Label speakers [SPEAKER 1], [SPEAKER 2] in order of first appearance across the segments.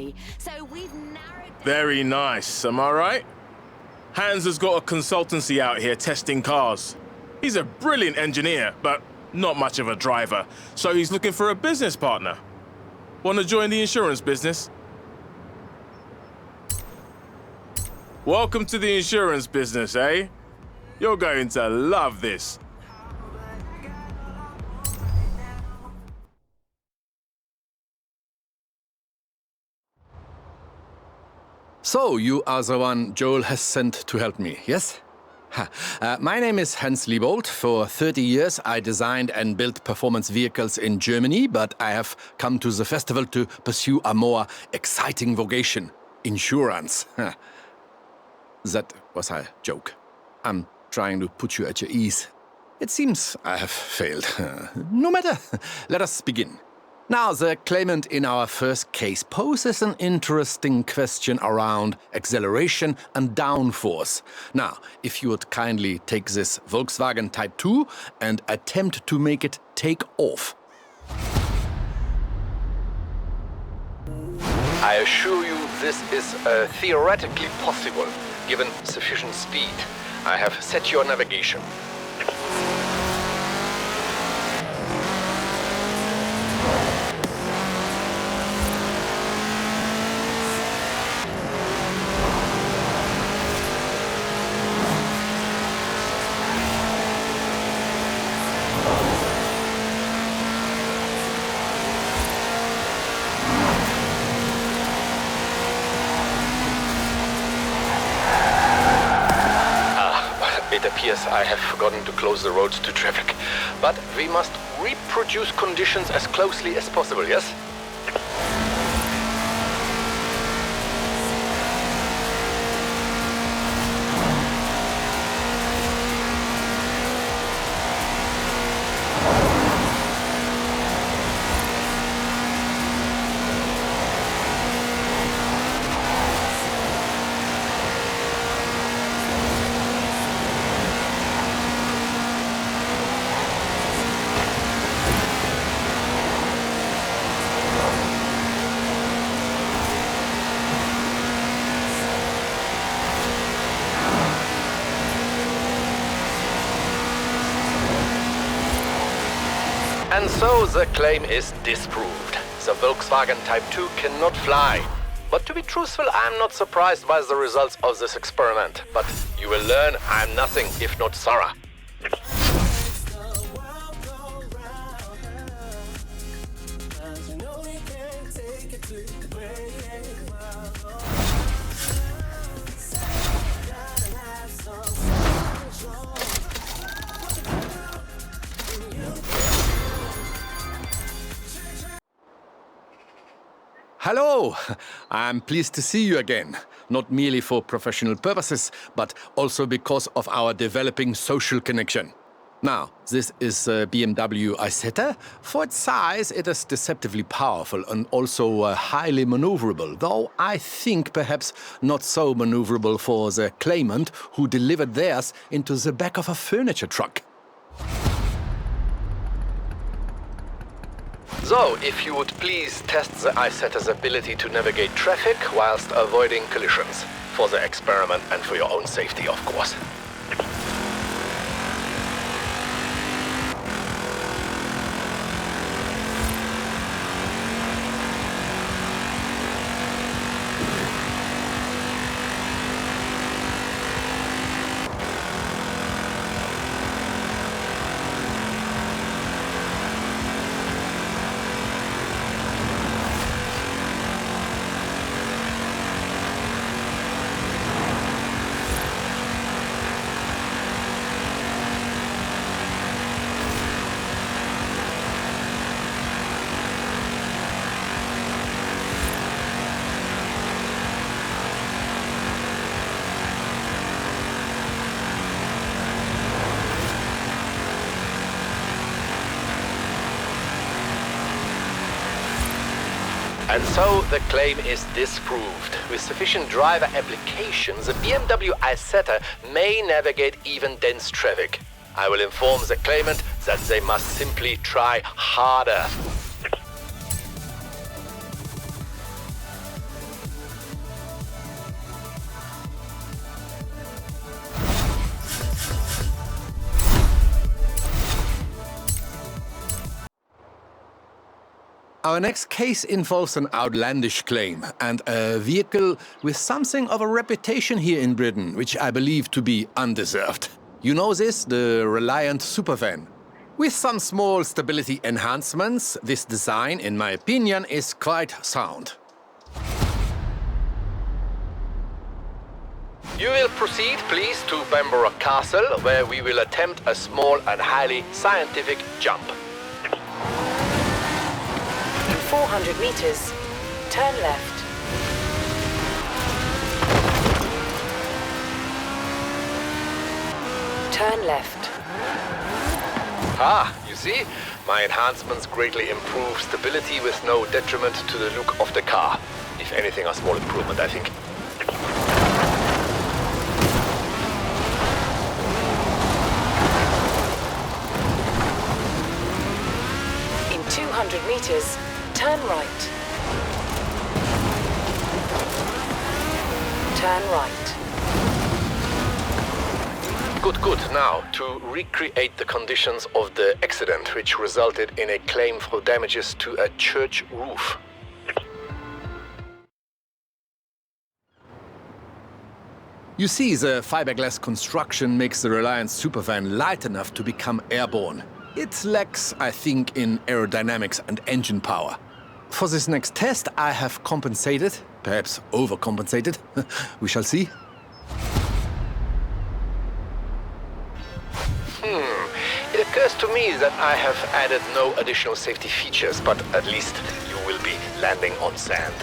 [SPEAKER 1] me. So we've narrowed down...
[SPEAKER 2] Very nice, am I right? Hans has got a consultancy out here testing cars. He's a brilliant engineer, but not much of a driver, so he's looking for a business partner. Want to join the insurance business? Welcome to the insurance business, eh? You're going to love this.
[SPEAKER 3] So, you are the one Joel has sent to help me, yes? My name is Hans Liebold. For 30 years, I designed and built performance vehicles in Germany, but I have come to the festival to pursue a more exciting vocation, insurance. That was a joke. I'm trying to put you at your ease. It seems I have failed. No matter, let us begin. Now, the claimant in our first case poses an interesting question around acceleration and downforce. Now, if you would kindly take this Volkswagen Type 2 and attempt to make it take off. I assure you this is theoretically possible, given sufficient speed. I have set your navigation. It appears I have forgotten to close the roads to traffic. But we must reproduce conditions as closely as possible, yes? And so the claim is disproved. The Volkswagen Type 2 cannot fly. But to be truthful, I'm not surprised by the results of this experiment. But you will learn I'm nothing if not thorough. Hello! I'm pleased to see you again. Not merely for professional purposes, but also because of our developing social connection. Now, this is a BMW Isetta. For its size, it is deceptively powerful and also highly maneuverable, though I think perhaps not so maneuverable for the claimant who delivered theirs into the back of a furniture truck. So, if you would please test the Isetta's ability to navigate traffic whilst avoiding collisions. For the experiment and for your own safety, of course. And so the claim is disproved. With sufficient driver application, the BMW Isetta may navigate even dense traffic. I will inform the claimant that they must simply try harder. Our next case involves an outlandish claim and a vehicle with something of a reputation here in Britain, which I believe to be undeserved. You know this, the Reliant Supervan. With some small stability enhancements, this design, in my opinion, is quite sound. You will proceed, please, to Bamborough Castle, where we will attempt a small and highly scientific jump.
[SPEAKER 4] In 400 meters, turn left. Turn left.
[SPEAKER 3] Ah, you see? My enhancements greatly improve stability with no detriment to the look of the car. If anything, a small improvement, I think.
[SPEAKER 4] In 200 meters, turn right. Turn right.
[SPEAKER 3] Good. Now, to recreate the conditions of the accident, which resulted in a claim for damages to a church roof. You see, the fiberglass construction makes the Reliant Supervan light enough to become airborne. It lacks, I think, in aerodynamics and engine power. For this next test, I have compensated, perhaps overcompensated. We shall see. It occurs to me that I have added no additional safety features, but at least you will be landing on sand.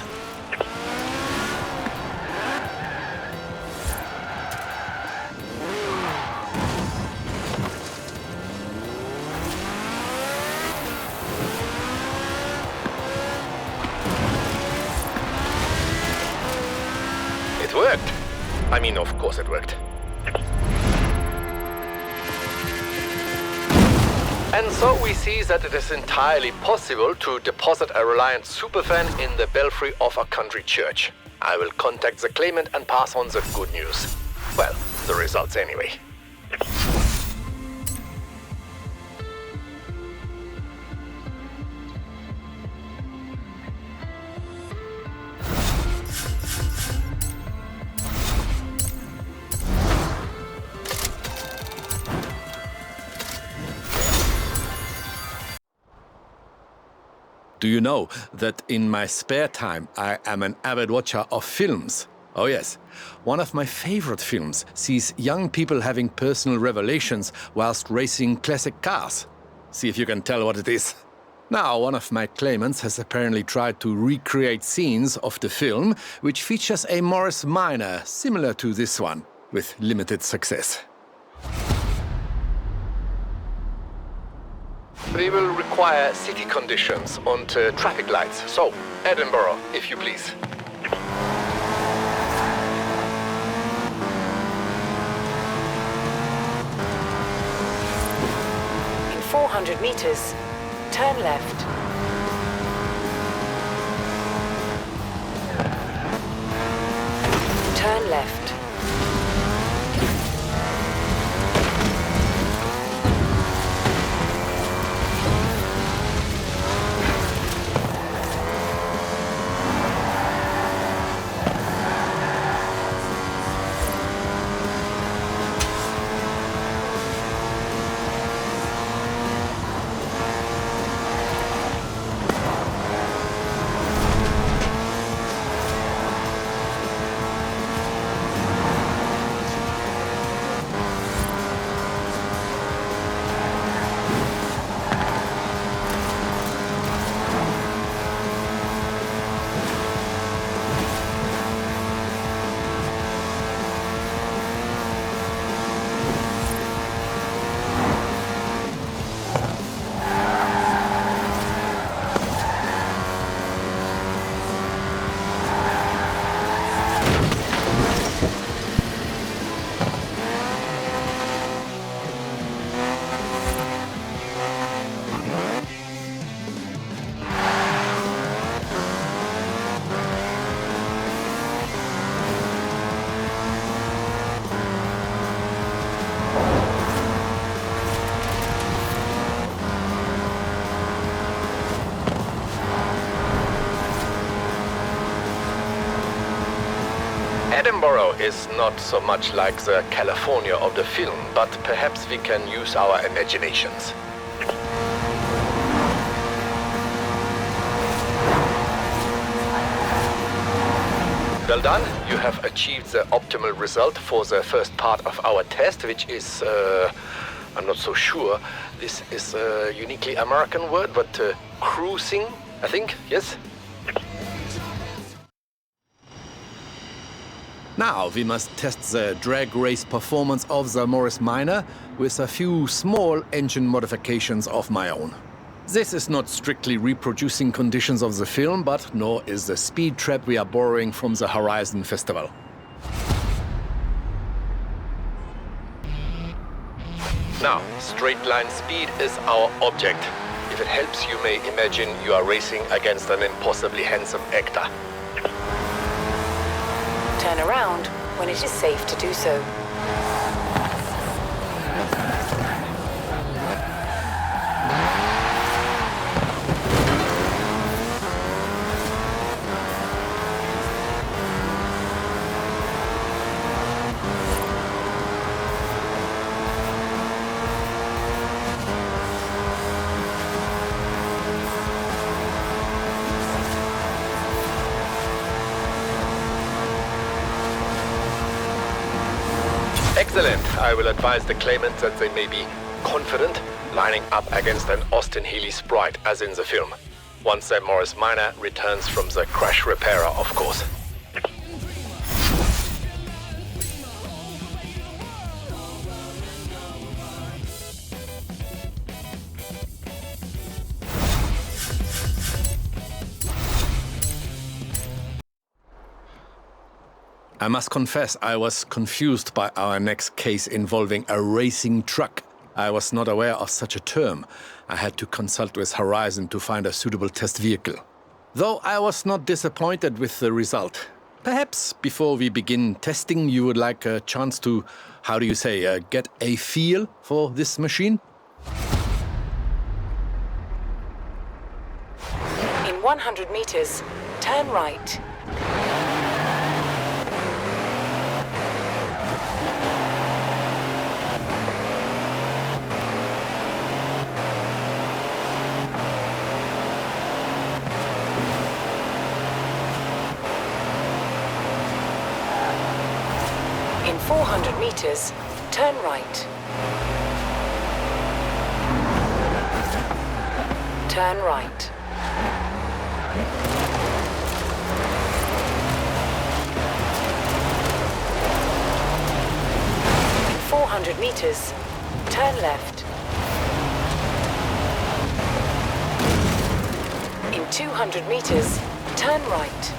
[SPEAKER 3] It worked. I mean, of course it worked. And so we see that it is entirely possible to deposit a Reliant Supervan in the belfry of a country church. I will contact the claimant and pass on the good news. Well, the results anyway. Do you know that in my spare time I am an avid watcher of films? Oh yes, one of my favorite films sees young people having personal revelations whilst racing classic cars. See if you can tell what it is. Now, one of my claimants has apparently tried to recreate scenes of the film, which features a Morris Minor similar to this one, with limited success. We will require city conditions and traffic lights. So, Edinburgh, if you please.
[SPEAKER 4] In 400 meters, turn left. Turn left.
[SPEAKER 3] Edinburgh is not so much like the California of the film, but perhaps we can use our imaginations. Well done. You have achieved the optimal result for the first part of our test, which is, I'm not so sure. This is a uniquely American word, but cruising, I think, yes? Now we must test the drag race performance of the Morris Minor with a few small engine modifications of my own. This is not strictly reproducing conditions of the film, but nor is the speed trap we are borrowing from the Horizon Festival. Now, straight line speed is our object. If it helps, you may imagine you are racing against an impossibly handsome actor.
[SPEAKER 4] Turn around when it is safe to do so.
[SPEAKER 3] Excellent. I will advise the claimant that they may be confident lining up against an Austin Healey Sprite, as in the film. Once the Morris Minor returns from the crash repairer, of course. I must confess, I was confused by our next case involving a racing truck. I was not aware of such a term. I had to consult with Horizon to find a suitable test vehicle. Though I was not disappointed with the result. Perhaps before we begin testing, you would like a chance to, how do you say, get a feel for this machine?
[SPEAKER 4] In 100 meters, turn right. In 400 meters, turn right. Turn right. In 400 meters, turn left. In 200 meters, turn right.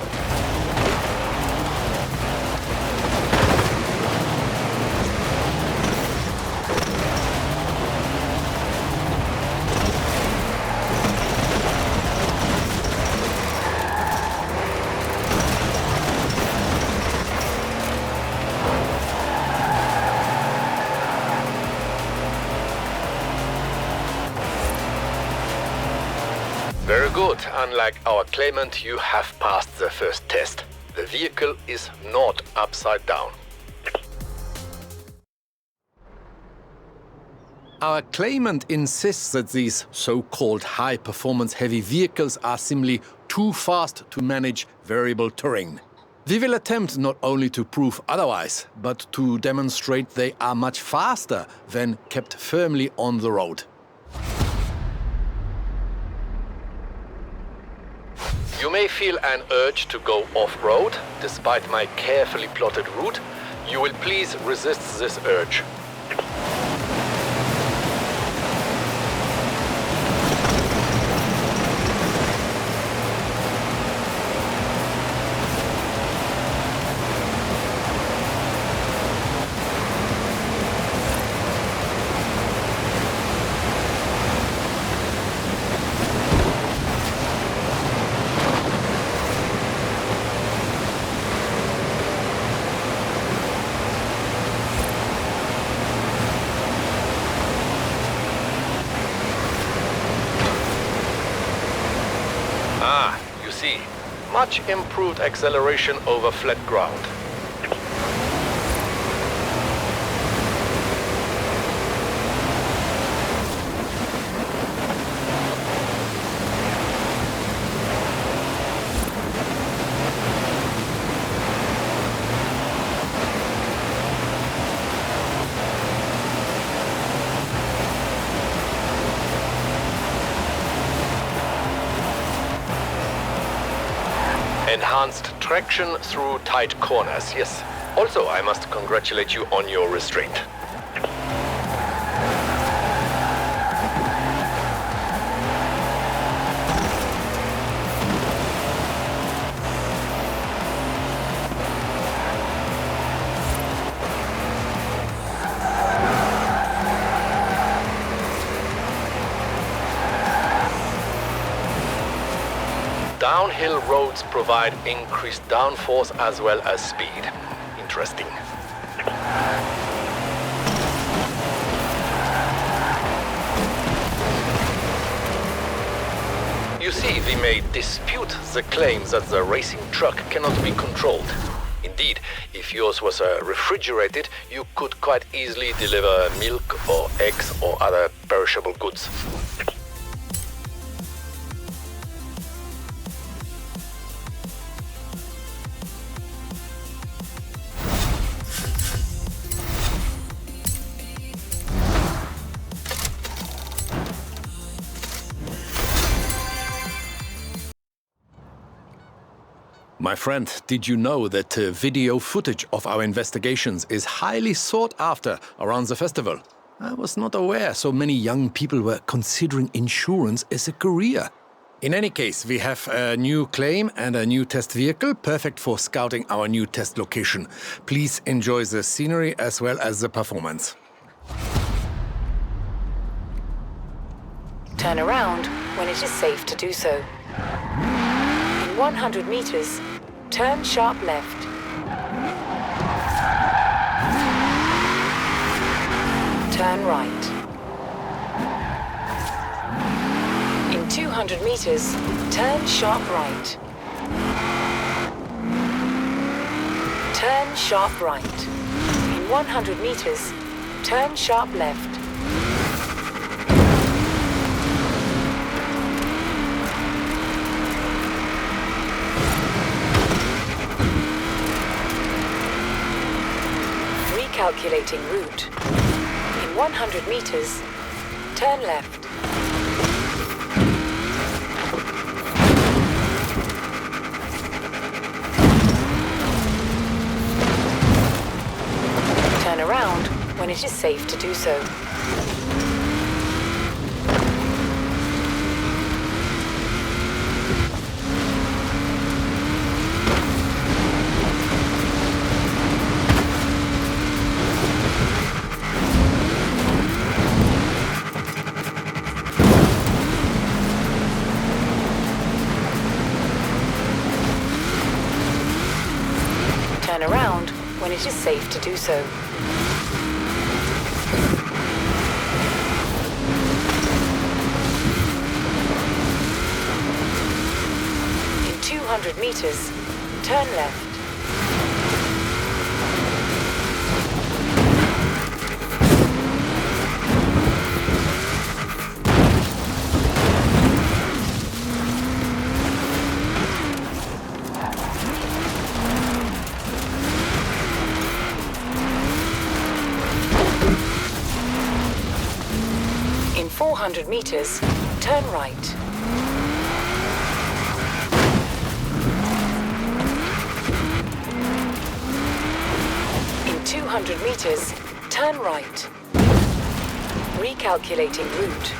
[SPEAKER 3] Very good. Unlike our claimant, you have passed the first test. The vehicle is not upside down. Our claimant insists that these so-called high-performance heavy vehicles are simply too fast to manage variable terrain. We will attempt not only to prove otherwise, but to demonstrate they are much faster when kept firmly on the road. You may feel an urge to go off-road. Despite my carefully plotted route, you will please resist this urge. Ah, you see, much improved acceleration over flat ground. Enhanced traction through tight corners, yes. Also, I must congratulate you on your restraint. Downhill roads provide increased downforce as well as speed. Interesting. You see, we may dispute the claims that the racing truck cannot be controlled. Indeed, if yours was refrigerated, you could quite easily deliver milk or eggs or other perishable goods. My friend, did you know that video footage of our investigations is highly sought after around the festival? I was not aware so many young people were considering insurance as a career. In any case, we have a new claim and a new test vehicle, perfect for scouting our new test location. Please enjoy the scenery as well as the performance.
[SPEAKER 4] Turn around when it is safe to do so. In 100 meters, turn sharp left. Turn right. In 200 meters, turn sharp right. Turn sharp right. In 100 meters, turn sharp left. Recalculating route. In 100 meters, turn left. Turn around when it is safe to do so. Turn around when it is safe to do so. In 200 meters, turn left. In 400 meters, turn right. In 200 meters, turn right. Recalculating route.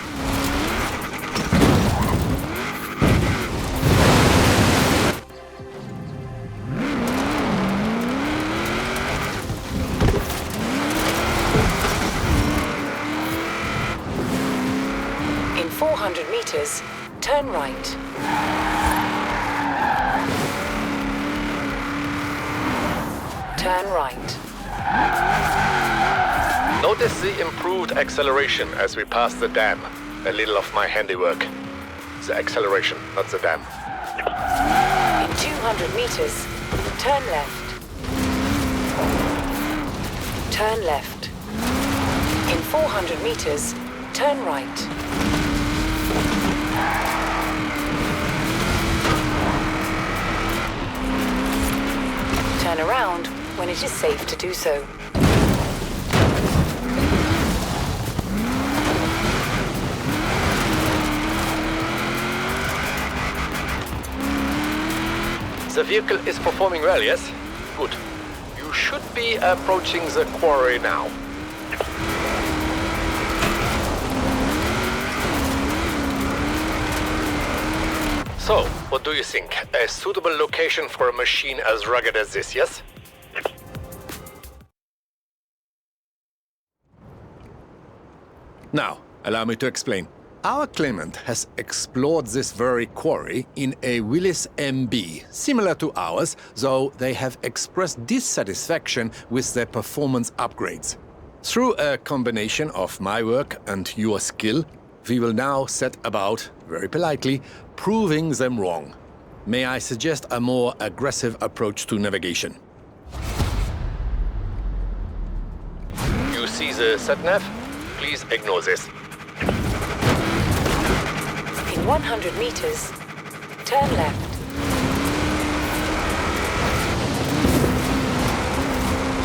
[SPEAKER 4] In 400 meters, turn right. Turn right.
[SPEAKER 3] Notice the improved acceleration as we pass the dam. A little of my handiwork. The acceleration, not the dam.
[SPEAKER 4] In 200 meters, turn left. Turn left. In 400 meters, turn right. Turn around when it is safe to do so.
[SPEAKER 3] The vehicle is performing well, yes? Good. You should be approaching the quarry now. So, what do you think? A suitable location for a machine as rugged as this, yes? Now, allow me to explain. Our claimant has explored this very quarry in a Willys MB, similar to ours, though they have expressed dissatisfaction with their performance upgrades. Through a combination of my work and your skill, we will now set about, very politely, proving them wrong. May I suggest a more aggressive approach to navigation? You see the sat-nav? Please ignore this.
[SPEAKER 4] In 100 meters, turn left.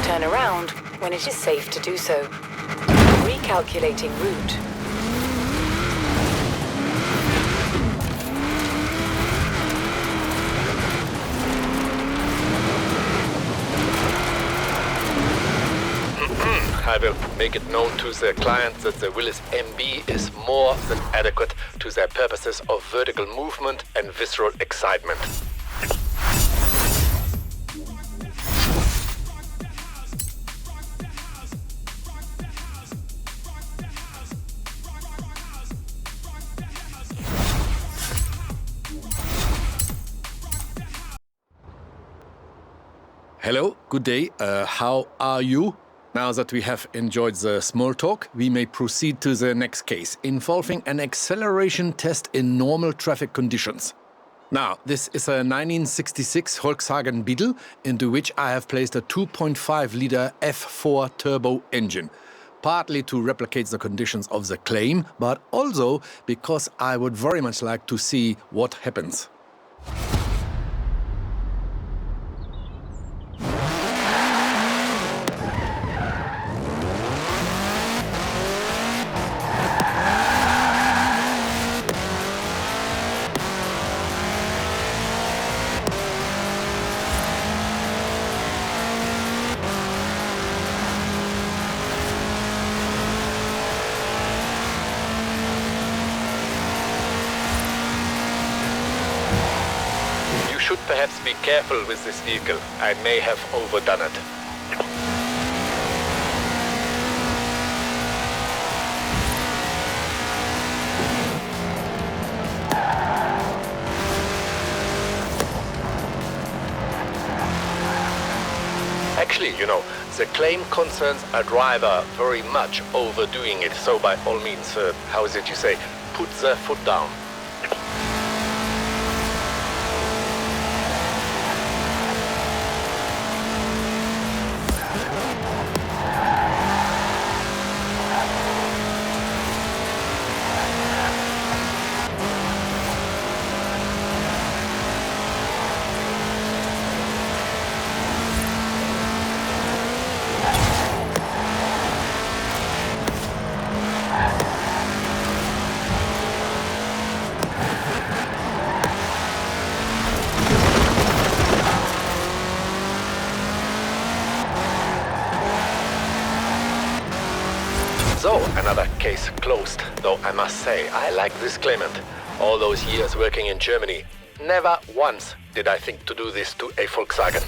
[SPEAKER 4] Turn around when it is safe to do so. Recalculating route.
[SPEAKER 3] I will make it known to the client that the Willys MB is more than adequate to their purposes of vertical movement and visceral excitement. Hello, good day. How are you? Now that we have enjoyed the small talk, we may proceed to the next case, involving an acceleration test in normal traffic conditions. Now, this is a 1966 Volkswagen Beetle, into which I have placed a 2.5-liter F4 turbo engine, partly to replicate the conditions of the claim, but also because I would very much like to see what happens. Should perhaps be careful with this vehicle. I may have overdone it. Actually, you know, the claim concerns a driver very much overdoing it. So by all means, how is it you say, put the foot down. So, another case closed. Though I must say, I like this claimant. All those years working in Germany, never once did I think to do this to a Volkswagen.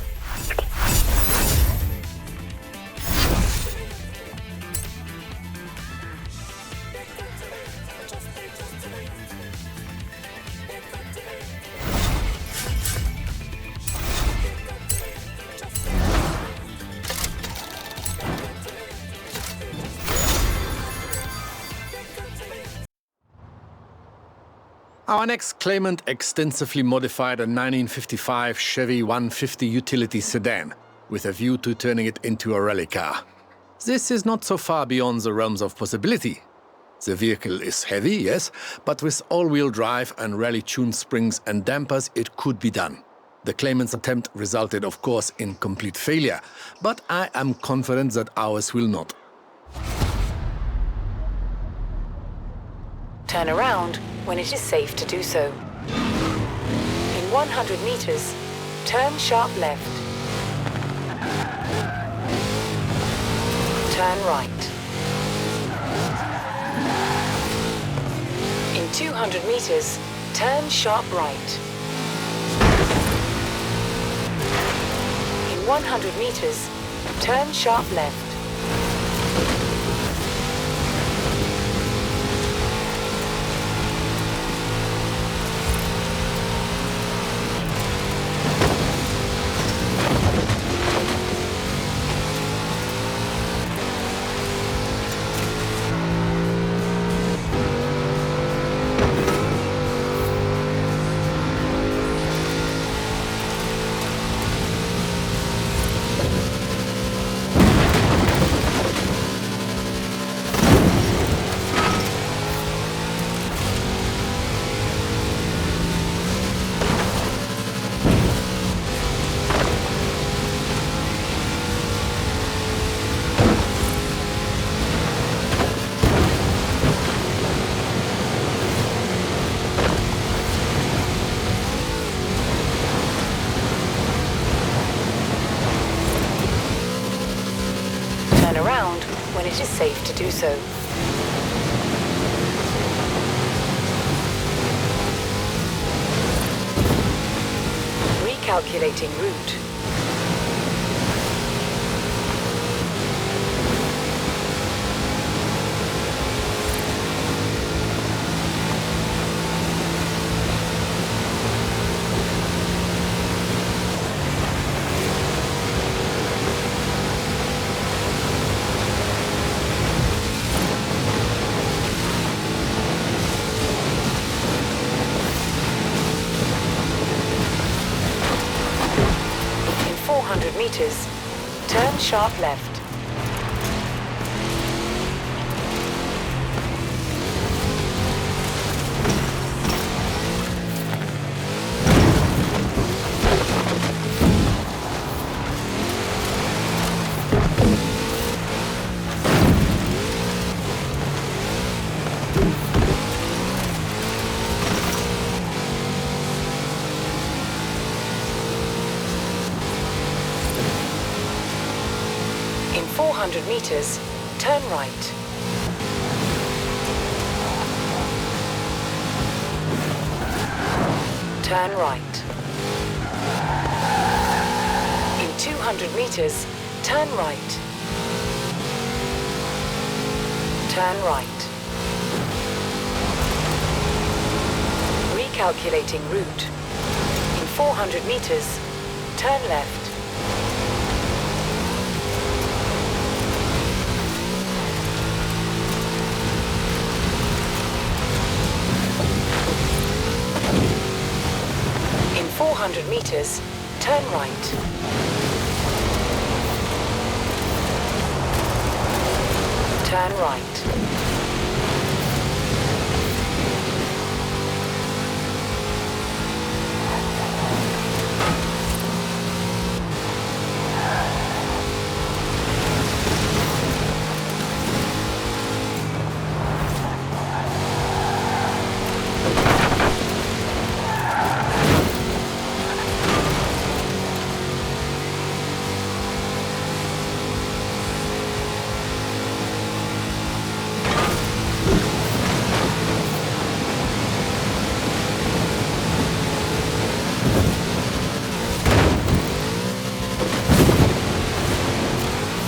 [SPEAKER 3] Our next claimant extensively modified a 1955 Chevy 150 utility sedan, with a view to turning it into a rally car. This is not so far beyond the realms of possibility. The vehicle is heavy, yes, but with all-wheel drive and rally-tuned springs and dampers it could be done. The claimant's attempt resulted, of course, in complete failure, but I am confident that ours will not.
[SPEAKER 4] Turn around when it is safe to do so. In 100 meters, turn sharp left. Turn right. In 200 meters, turn sharp right. In 100 meters, turn sharp left. Turn around when it is safe to do so. Recalculating route. In 400 meters, turn sharp left. In 400 meters, turn right. Turn right. In 200 meters, turn right. Turn right. Recalculating route. In 400 meters, turn left. In 400 meters, turn right. Turn right.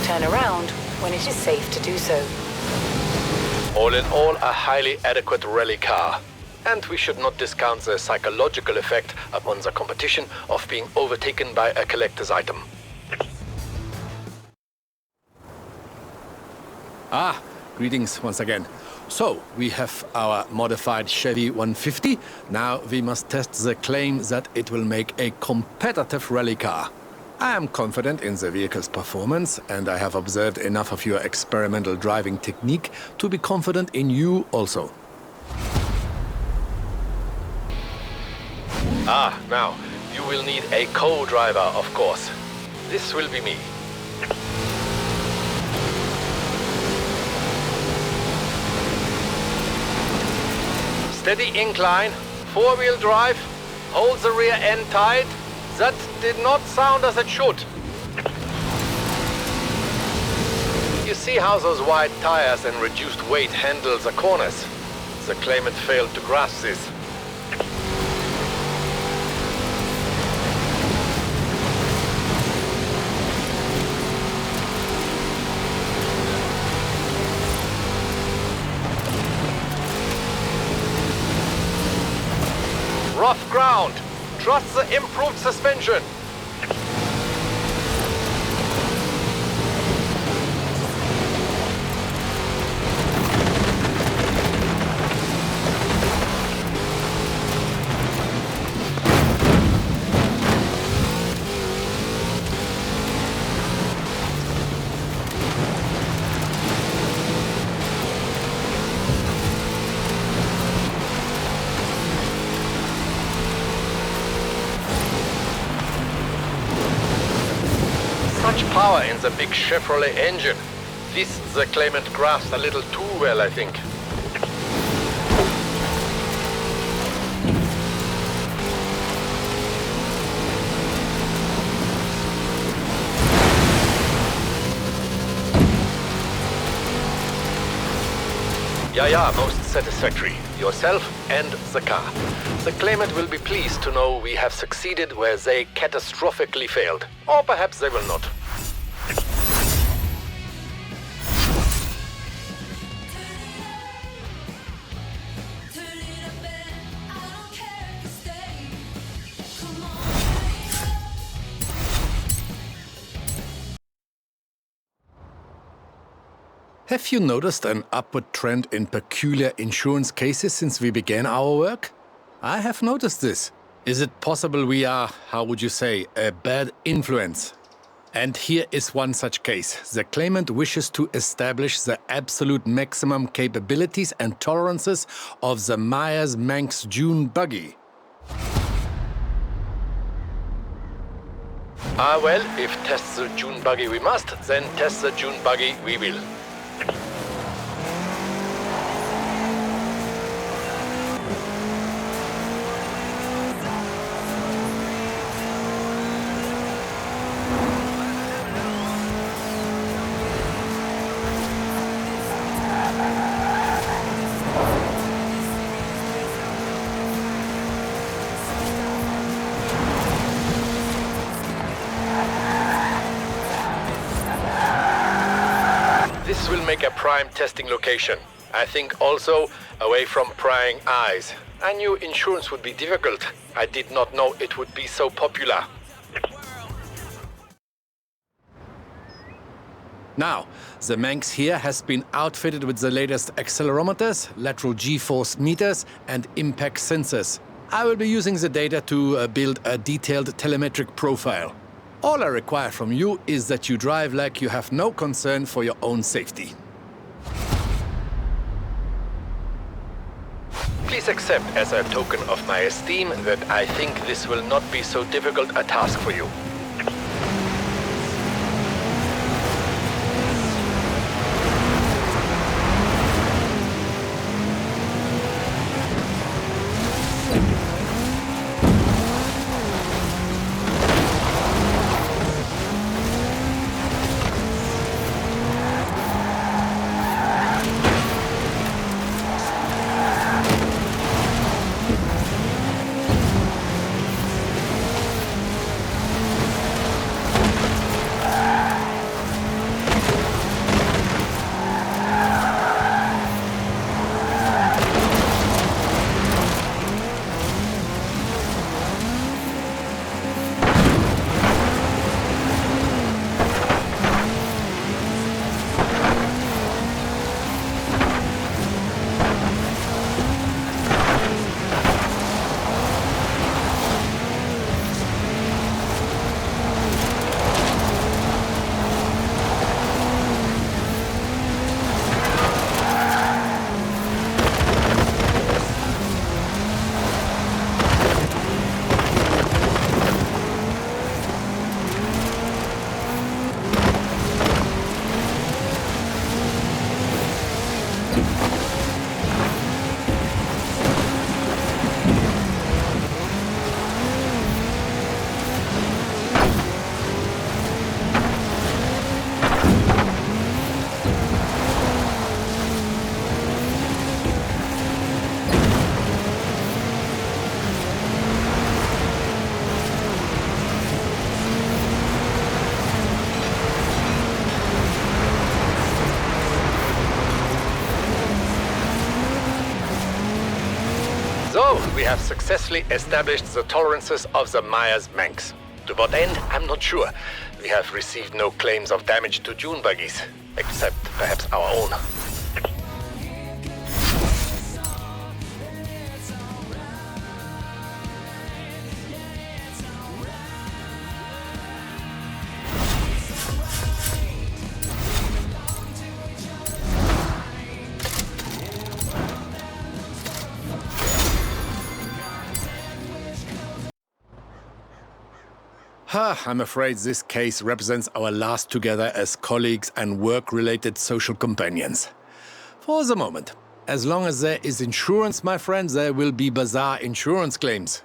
[SPEAKER 4] Turn around when it is safe to do so.
[SPEAKER 3] All in all, a highly adequate rally car. And we should not discount the psychological effect upon the competition of being overtaken by a collector's item. Greetings once again. So, we have our modified Chevy 150. Now we must test the claim that it will make a competitive rally car. I am confident in the vehicle's performance, and I have observed enough of your experimental driving technique to be confident in you also. Now, you will need a co-driver, of course. This will be me. Steady incline, four-wheel drive, hold the rear end tight, That did not sound as it should. You see how those wide tires and reduced weight handle the corners? The claimant failed to grasp this. Rough ground. Trust the improved suspension. Much power in the big Chevrolet engine. This the claimant grasped a little too well, I think. Yeah, most satisfactory. Yourself and the car. The claimant will be pleased to know we have succeeded where they catastrophically failed. Or perhaps they will not. Have you noticed an upward trend in peculiar insurance cases since we began our work? I have noticed this. Is it possible we are, how would you say, a bad influence? And here is one such case. The claimant wishes to establish the absolute maximum capabilities and tolerances of the Myers-Manx Dune buggy. Well, if test the Dune buggy we must, then test the Dune buggy we will. This will make a prime testing location. I think also away from prying eyes. I knew insurance would be difficult. I did not know it would be so popular. Now, the Manx here has been outfitted with the latest accelerometers, lateral G-force meters, and impact sensors. I will be using the data to build a detailed telemetric profile. All I require from you is that you drive like you have no concern for your own safety. Please accept as a token of my esteem that I think this will not be so difficult a task for you. have successfully established the tolerances of the Myers-Manx. To what end, I'm not sure. We have received no claims of damage to dune buggies, except perhaps our own. I'm afraid this case represents our last together as colleagues and work-related social companions. For the moment. As long as there is insurance, my friends, there will be bizarre insurance claims.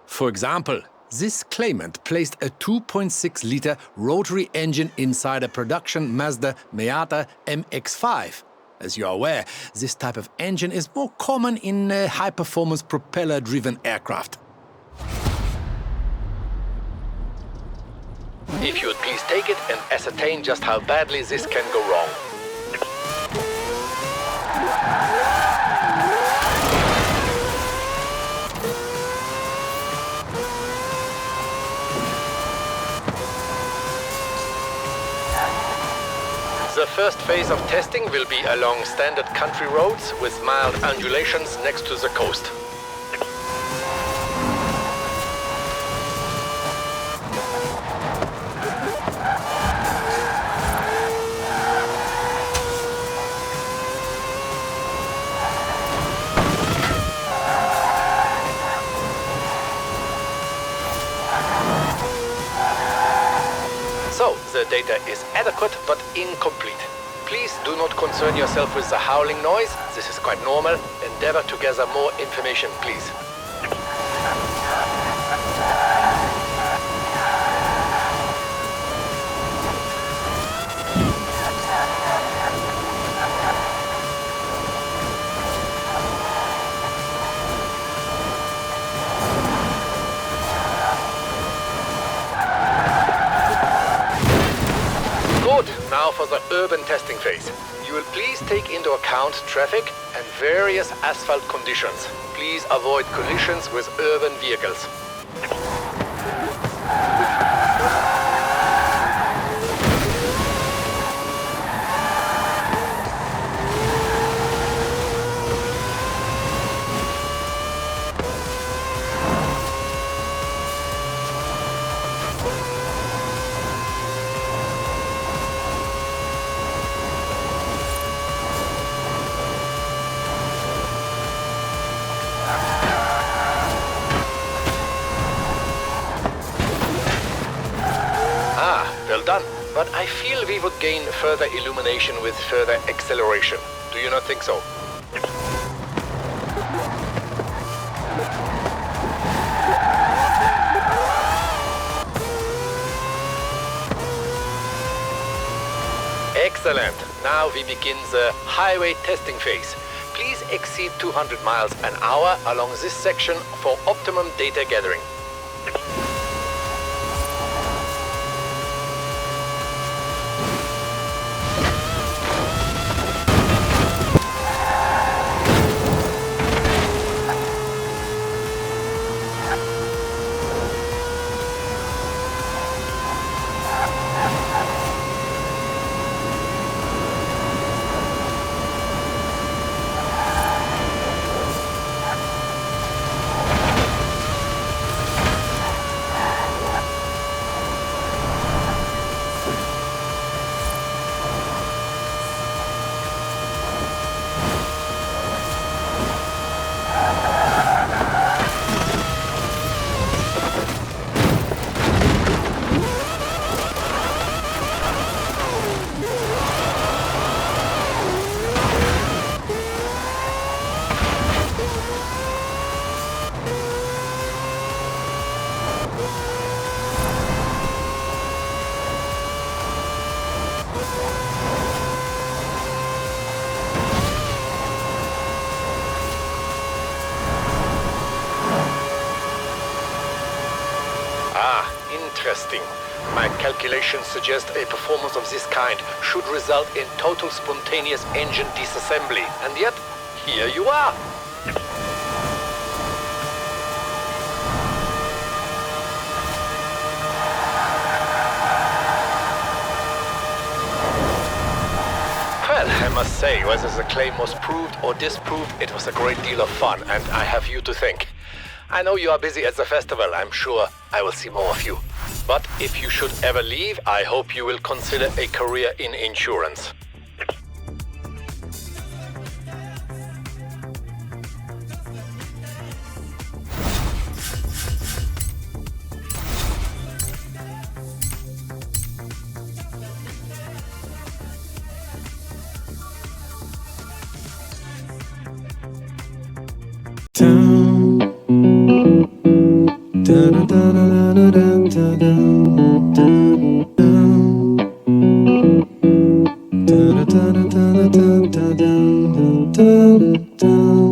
[SPEAKER 3] For example, this claimant placed a 2.6-liter rotary engine inside a production Mazda Miata MX-5. As you are aware, this type of engine is more common in high-performance propeller-driven aircraft. If you would please take it and ascertain just how badly this can go wrong. The first phase of testing will be along standard country roads with mild undulations next to the coast. The data is adequate but incomplete. Please do not concern yourself with the howling noise. This is quite normal. Endeavor to gather more information, please. Now for the urban testing phase. You will please take into account traffic and various asphalt conditions. Please avoid collisions with urban vehicles. Done, but I feel we would gain further illumination with further acceleration. Do you not think so? Excellent. Now we begin the highway testing phase. Please exceed 200 miles an hour along this section for optimum data gathering. Interesting. My calculations suggest a performance of this kind should result in total spontaneous engine disassembly. And yet, here you are. Well, I must say, whether the claim was proved or disproved, it was a great deal of fun, and I have you to thank. I know you are busy at the festival. I'm sure I will see more of you. But if you should ever leave, I hope you will consider a career in insurance.
[SPEAKER 5] Da